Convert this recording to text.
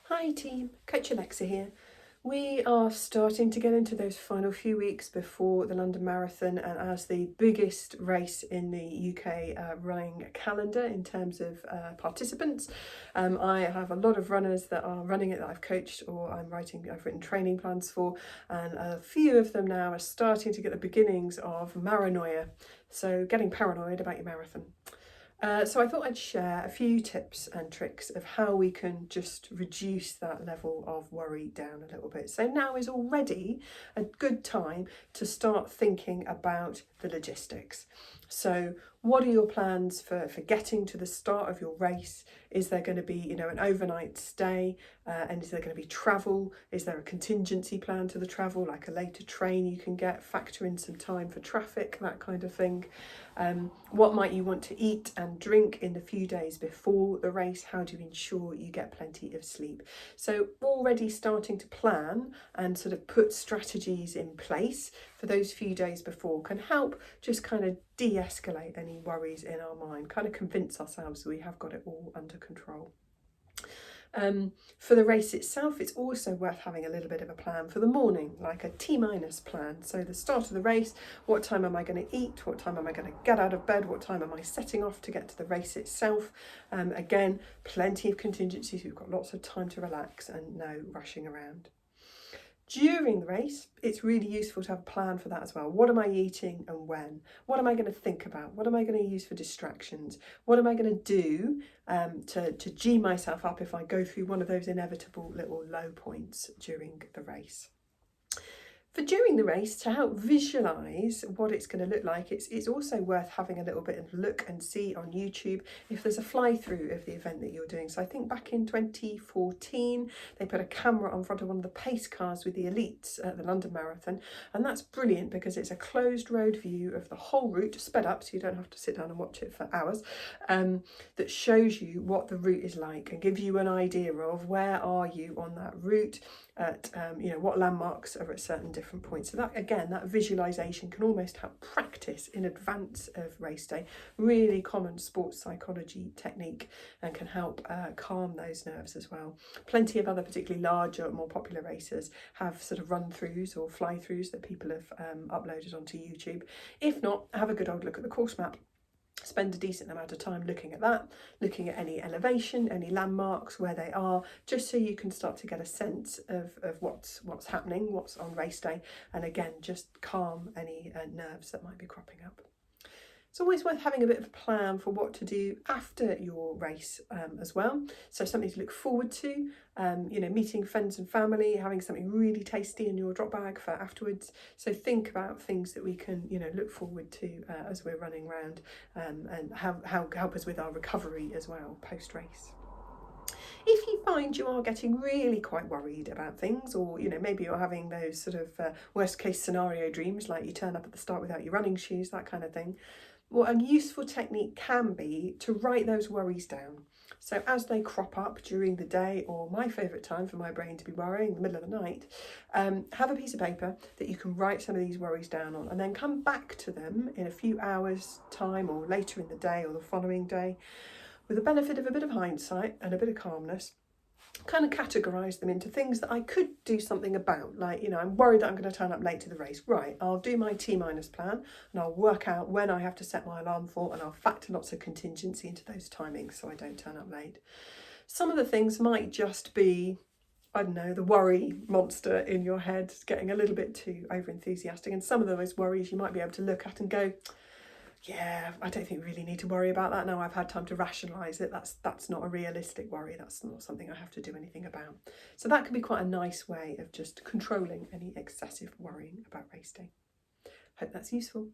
Hi team, Coach Alexa here. We are starting to get into those final few weeks before the London Marathon, and as the biggest race in the UK running calendar in terms of participants, I have a lot of runners that are running it that I've coached or I've written training plans for, and a few of them now are starting to get the beginnings of Maranoia, so getting paranoid about your marathon. So I thought I'd share a few tips and tricks of how we can just reduce that level of worry down a little bit. So now is already a good time to start thinking about the logistics. So what are your plans for getting to the start of your race? Is there going to be, an overnight stay? And is there going to be travel? Is there a contingency plan to the travel, like a later train you can get, factor in some time for traffic, that kind of thing? What might you want to eat and drink in the few days before the race? How do you ensure you get plenty of sleep? So already starting to plan and sort of put strategies in place for those few days before can help just kind of de-escalate any worries in our mind, kind of convince ourselves that we have got it all under control. For the race itself, it's also worth having a little bit of a plan for the morning, like a T-minus plan. So the start of the race, what time am I going to eat? What time am I going to get out of bed? What time am I setting off to get to the race itself? Again, plenty of contingencies. We've got lots of time to relax and no rushing around. During the race, it's really useful to have a plan for that as well. What am I eating and when? What am I going to think about? What am I going to use for distractions? What am I going to do to G myself up if I go through one of those inevitable little low points during the race? For during the race, to help visualise what it's going to look like, it's also worth having a little bit of look and see on YouTube if there's a fly through of the event that you're doing. So I think back in 2014 they put a camera on front of one of the pace cars with the elites at the London Marathon, and that's brilliant because it's a closed road view of the whole route, sped up so you don't have to sit down and watch it for hours, that shows you what the route is like and gives you an idea of where are you on that route, at what landmarks are at certain different points. So that, again, that visualization can almost help practice in advance of race day. Really common sports psychology technique, and can help calm those nerves as well. Plenty of other particularly larger, more popular races have sort of run-throughs or fly-throughs that people have uploaded onto YouTube. If not, have a good old look at the course map. Spend a decent amount of time looking at that, looking at any elevation, any landmarks, where they are, just so you can start to get a sense of what's happening, what's on race day, and again, just calm any nerves that might be cropping up. It's always worth having a bit of a plan for what to do after your race as well. So something to look forward to, meeting friends and family, having something really tasty in your drop bag for afterwards. So think about things that we can, look forward to as we're running around, and how help us with our recovery as well post-race. If you find you are getting really quite worried about things, or maybe you're having those sort of worst case scenario dreams, like you turn up at the start without your running shoes, that kind of thing, what a useful technique can be to write those worries down. So as they crop up during the day, or my favourite time for my brain to be worrying, the middle of the night, have a piece of paper that you can write some of these worries down on, and then come back to them in a few hours' time, or later in the day or the following day, with the benefit of a bit of hindsight and a bit of calmness. Kind of categorise them into things that I could do something about, like, I'm worried that I'm going to turn up late to the race. Right, I'll do my T-minus plan and I'll work out when I have to set my alarm for, and I'll factor lots of contingency into those timings so I don't turn up late. Some of the things might just be, I don't know, the worry monster in your head getting a little bit too over enthusiastic, and some of those worries you might be able to look at and go, yeah, I don't think we really need to worry about that now. I've had time to rationalise it. That's not a realistic worry. That's not something I have to do anything about. So that can be quite a nice way of just controlling any excessive worrying about race day. Hope that's useful.